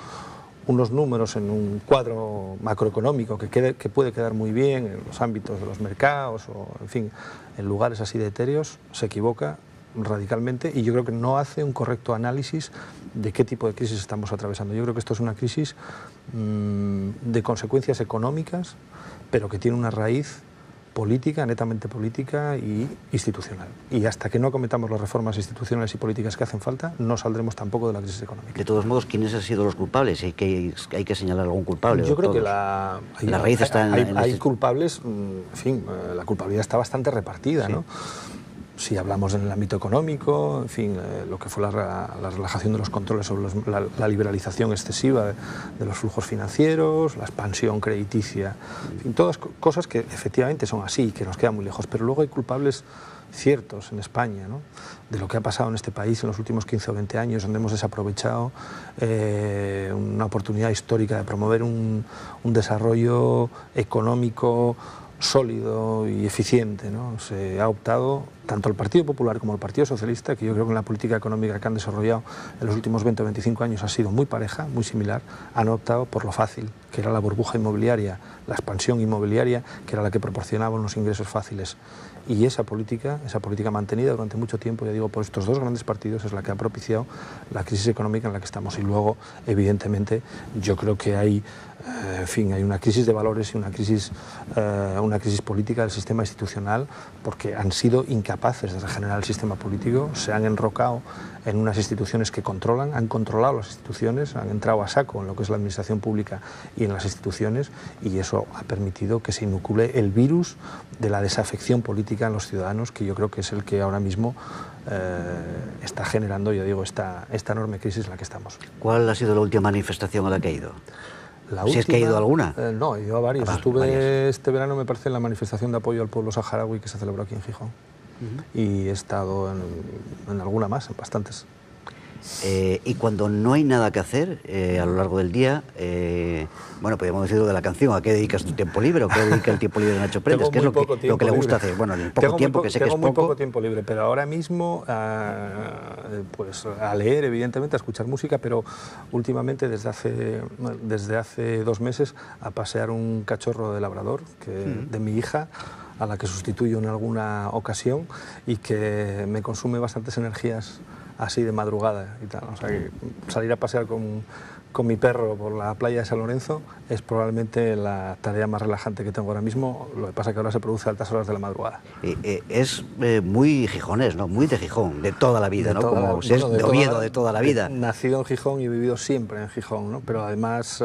unos números en un cuadro macroeconómico que puede quedar muy bien en los ámbitos de los mercados o, en fin, en lugares así de etéreos, se equivoca radicalmente, y yo creo que no hace un correcto análisis de qué tipo de crisis estamos atravesando. Yo creo que esto es una crisis de consecuencias económicas, pero que tiene una raíz política, netamente política y institucional. Y hasta que no acometamos las reformas institucionales y políticas que hacen falta, no saldremos tampoco de la crisis económica. De todos modos, ¿quiénes han sido los culpables? Hay que señalar algún culpable. Yo creo que la raíz está en... Hay culpables, en fin, la culpabilidad está bastante repartida, sí, ¿no? Si hablamos en el ámbito económico, en fin, lo que fue la relajación de los controles sobre la liberalización excesiva de los flujos financieros, la expansión crediticia, en fin, todas cosas que efectivamente son así, que nos quedan muy lejos, pero luego hay culpables ciertos en España, ¿no?, de lo que ha pasado en este país en los últimos 15 o 20 años, donde hemos desaprovechado una oportunidad histórica de promover un desarrollo económico sólido y eficiente, ¿no? Se ha optado, tanto el Partido Popular como el Partido Socialista, que yo creo que en la política económica que han desarrollado en los últimos 20 o 25 años ha sido muy pareja, muy similar, han optado por lo fácil, que era la burbuja inmobiliaria, la expansión inmobiliaria, que era la que proporcionaba unos ingresos fáciles. Y esa política mantenida durante mucho tiempo, ya digo, por estos dos grandes partidos, es la que ha propiciado la crisis económica en la que estamos. Y luego, evidentemente, yo creo que hay, en fin, hay una crisis de valores y una crisis política del sistema institucional, porque han sido incapaces de regenerar el sistema político, se han enrocado en unas instituciones que controlan, han controlado las instituciones, han entrado a saco en lo que es la administración pública y en las instituciones, y eso ha permitido que se inocule el virus de la desafección política en los ciudadanos, que yo creo que es el que ahora mismo está generando, yo digo, esta enorme crisis en la que estamos. ¿Cuál ha sido la última manifestación a la que ha ido? La última, ¿Si es que ha ido a alguna? No, he ido a varias. Estuve este verano, me parece, en la manifestación de apoyo al pueblo saharaui que se celebró aquí en Gijón. Y he estado en alguna más, en bastantes. Y cuando no hay nada que hacer a lo largo del día, bueno, podríamos decir lo de la canción, ¿a qué dedicas tu tiempo libre o qué dedica el tiempo libre de Nacho Prendes? ¿Qué es lo que le gusta hacer? Bueno, el poco tiempo, que sé que es poco. Tengo muy poco tiempo libre, pero ahora mismo pues a leer, evidentemente, a escuchar música, pero últimamente, desde hace 2 meses, a pasear un cachorro de labrador de mi hija, a la que sustituyo en alguna ocasión y que me consume bastantes energías así de madrugada y tal. O sea, que salir a pasear con mi perro por la playa de San Lorenzo es probablemente la tarea más relajante que tengo ahora mismo. Lo que pasa es que ahora se produce a altas horas de la madrugada. Es muy gijonés, ¿no? Muy de Gijón, de toda la vida, ¿no? Como si es de Oviedo de toda la vida. Nacido en Gijón y he vivido siempre en Gijón, ¿no? Pero además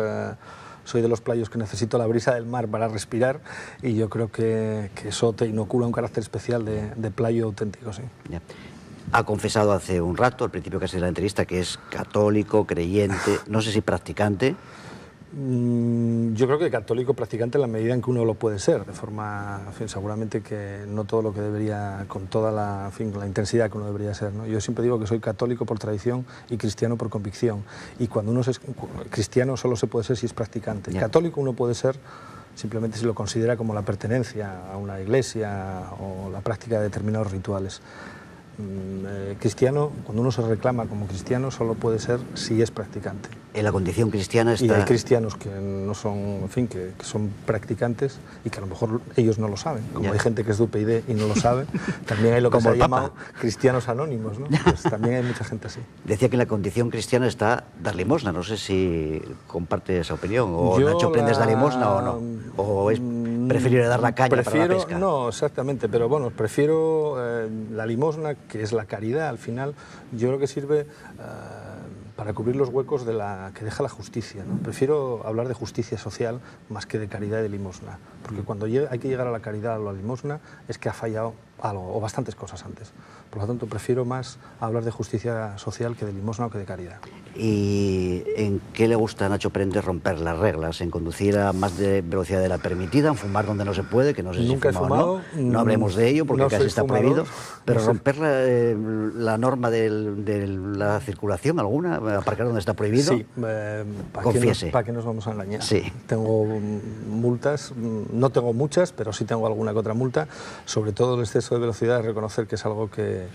soy de los playos que necesito la brisa del mar para respirar, y yo creo que eso te inocula un carácter especial de playo auténtico, sí. Ya. Ha confesado hace un rato, al principio casi de la entrevista, que es católico, creyente, no sé si practicante. Yo creo que católico practicante en la medida en que uno lo puede ser, de forma, en fin, seguramente que no todo lo que debería, con toda la, en fin, la intensidad que uno debería ser, ¿no? Yo siempre digo que soy católico por tradición y cristiano por convicción, y cuando uno es cristiano solo se puede ser si es practicante. Ya. Católico uno puede ser simplemente si lo considera como la pertenencia a una iglesia o la práctica de determinados rituales. Cristiano, cuando uno se reclama como cristiano, solo puede ser si es practicante. En la condición cristiana está... Y hay cristianos que no son, en fin, que son practicantes y que a lo mejor ellos no lo saben. Como ya. Hay gente que es de UPyD y no lo sabe, también hay lo que Como se el llama Papa. cristianos anónimos, ¿no? Pues también hay mucha gente así. Decía que en la condición cristiana está dar limosna, no sé si comparte esa opinión, o Nacho Prendes da limosna o no, o es preferible dar la caña para la pesca. No, exactamente, pero bueno, prefiero la limosna, que es la caridad al final. Yo creo que sirve para cubrir los huecos que deja la justicia, ¿no? Prefiero hablar de justicia social más que de caridad y de limosna, porque cuando hay que llegar a la caridad o a la limosna es que ha fallado algo, o bastantes cosas antes. Por lo tanto, prefiero más hablar de justicia social que de limosna o que de caridad. ¿Y en qué le gusta a Nacho Prendes romper las reglas? ¿En conducir a más de velocidad de la permitida? ¿En fumar donde no se puede? Que no sé Nunca si he fumado o no. No hablemos de ello porque no casi soy está fumador, prohibido. Pero no sé. romper la norma de la circulación alguna, aparcar donde está prohibido. Sí, Confiese. ¿para qué nos vamos a engañar? Sí. Tengo multas, no tengo muchas, pero sí tengo alguna que otra multa. Sobre todo el exceso de velocidad, reconocer que es algo que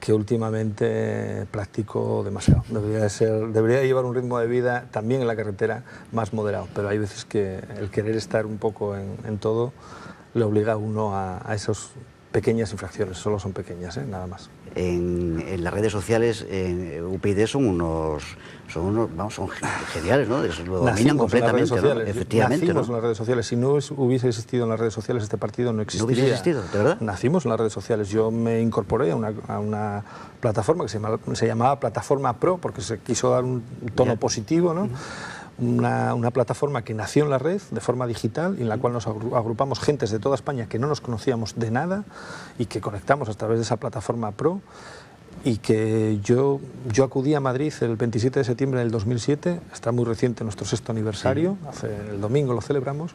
últimamente practico demasiado. Debería llevar un ritmo de vida también en la carretera más moderado, pero hay veces que el querer estar un poco en todo le obliga a uno a esas pequeñas infracciones, solo son pequeñas, nada más. En las redes sociales, UPyD son geniales, ¿no? Lo dominan completamente, ¿no? Efectivamente, Nacimos ¿no? en las redes sociales. Si no hubiese existido en las redes sociales, este partido no existiría. ¿No hubiese existido, de verdad? Nacimos en las redes sociales. Yo me incorporé a una plataforma que se llamaba Plataforma Pro, porque se quiso dar un tono positivo, ¿no? Una plataforma que nació en la red de forma digital, y en la cual nos agrupamos gentes de toda España que no nos conocíamos de nada y que conectamos a través de esa Plataforma Pro, y que yo acudí a Madrid el 27 de septiembre del 2007, está muy reciente nuestro 6º aniversario, el domingo lo celebramos,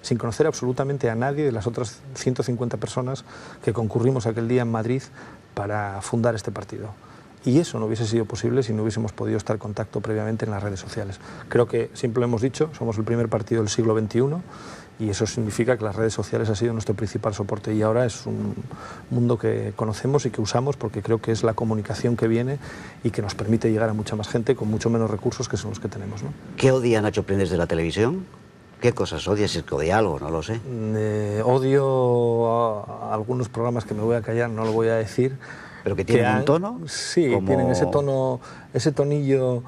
sin conocer absolutamente a nadie de las otras 150 personas que concurrimos aquel día en Madrid para fundar este partido. Y eso no hubiese sido posible si no hubiésemos podido estar en contacto previamente en las redes sociales. Creo que, siempre lo hemos dicho, somos el primer partido del siglo XXI, y eso significa que las redes sociales han sido nuestro principal soporte, y ahora es un mundo que conocemos y que usamos porque creo que es la comunicación que viene y que nos permite llegar a mucha más gente con mucho menos recursos que son los que tenemos, ¿no? ¿Qué odia Nacho Prendes de la televisión? ¿Qué cosas odia? Si es que odia algo, no lo sé. Odio a algunos programas que me voy a callar, no lo voy a decir. ¿Pero que tienen un tono? Sí, como... tienen ese tono, ese tonillo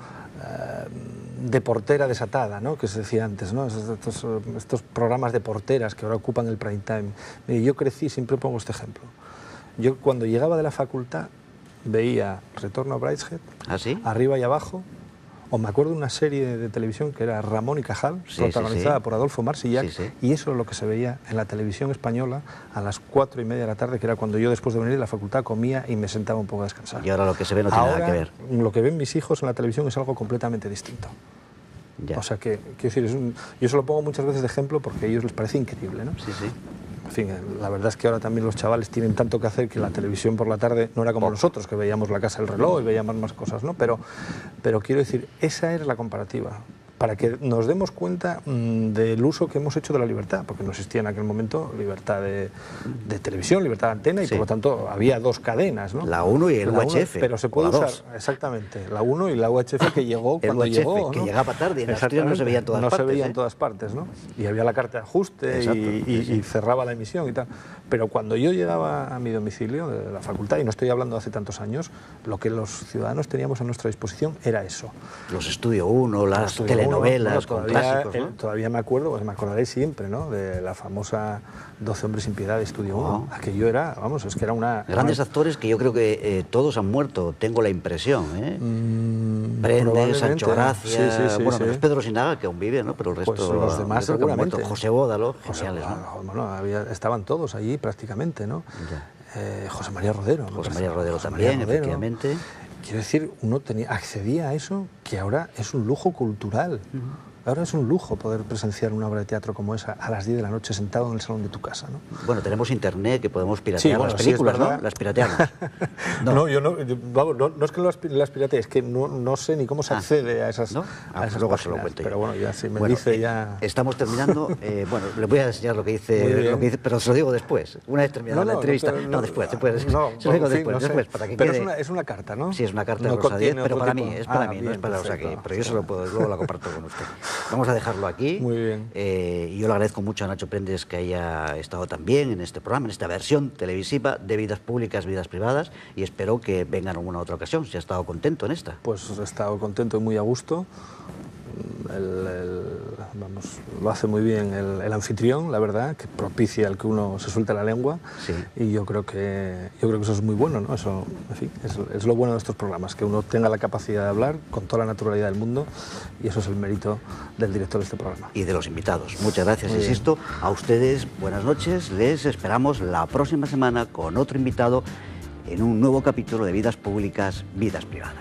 de portera desatada, ¿no? Que se decía antes, ¿no? Estos programas de porteras que ahora ocupan el prime time. Mire, yo crecí, siempre pongo este ejemplo. Yo cuando llegaba de la facultad veía Retorno a Brideshead, ¿Ah, sí? Arriba y Abajo, o me acuerdo de una serie de televisión que era Ramón y Cajal, protagonizada por Adolfo Marsillac, y eso es lo que se veía en la televisión española a las 4:30 de la tarde, que era cuando yo, después de venir de la facultad, comía y me sentaba un poco a descansar. Y ahora lo que se ve no tiene nada que ver. Lo que ven mis hijos en la televisión es algo completamente distinto. Ya. O sea que, quiero decir, yo se lo pongo muchas veces de ejemplo porque a ellos les parece increíble, ¿no? Sí, sí. En fin, la verdad es que ahora también los chavales tienen tanto que hacer que la televisión por la tarde no era como nosotros, que veíamos La Casa del Reloj y veíamos más cosas, ¿no? Pero quiero decir, esa es la comparativa. para que nos demos cuenta del uso que hemos hecho de la libertad, porque no existía en aquel momento libertad de televisión, libertad de antena, y por lo tanto había dos cadenas, ¿no? La 1 y el UHF. Pero se puede usar, exactamente, la 1 y la UHF que llegó cuando llegó, ¿no? Que llegaba tarde, y en Asturias no se veía en todas partes. No se veía en todas partes, ¿no? Y había la carta de ajuste y cerraba la emisión y tal. Pero cuando yo llegaba a mi domicilio de la facultad, y no estoy hablando de hace tantos años, lo que los ciudadanos teníamos a nuestra disposición era eso. Los Estudio 1, las telenovelas, con clásicos, ¿no? Todavía me acuerdo, pues me acordaré siempre, ¿no? De la famosa 12 hombres sin piedad de Estudio 1. Aquello era, vamos, es que era una... Grandes actores que yo creo que todos han muerto, tengo la impresión, ¿eh? Prendes, Sancho Gracia, bueno, menos Pedro Sinaga, que aún vive, ¿no? Pero el resto... Pues los demás seguramente. José Bódalo, geniales, ¿no? Bueno, estaban todos allí prácticamente, ¿no? José María Rodero. José María Rodero también, efectivamente. Quiero decir, uno accedía a eso, que ahora es un lujo cultural. Ahora es un lujo poder presenciar una obra de teatro como esa a las 10 de la noche sentado en el salón de tu casa, ¿no? Bueno, tenemos internet que podemos piratear las películas, ¿no? Las pirateamos. No, yo no es que las piratee, es que no sé ni cómo se accede a esas, a esas luego páginas, se lo cuento pero yo. bueno, ya si me dice ya... Estamos terminando, bueno, le voy a enseñar lo que dice, pero se lo digo después, una vez terminada la entrevista. Después, se lo digo después, para que pero quede... es una carta, ¿no? Sí, es una carta de Rosa Díez, pero para mí, es para mí, no es para Rosa Díez, pero yo se lo puedo, luego la comparto con usted. Vamos a dejarlo aquí. Muy bien. Y yo le agradezco mucho a Nacho Prendes que haya estado también en este programa, en esta versión televisiva de Vidas Públicas, Vidas Privadas, y espero que venga en alguna otra ocasión, si ha estado contento en esta. Pues he estado contento y muy a gusto. Vamos, lo hace muy bien el anfitrión, la verdad, que propicia el que uno se suelte la lengua, y yo creo que eso es muy bueno, ¿no? Eso, en fin, es lo bueno de estos programas, que uno tenga la capacidad de hablar con toda la naturalidad del mundo, y eso es el mérito del director de este programa. Y de los invitados. Muchas gracias, insisto. A ustedes, buenas noches. Les esperamos la próxima semana con otro invitado en un nuevo capítulo de Vidas Públicas, Vidas Privadas.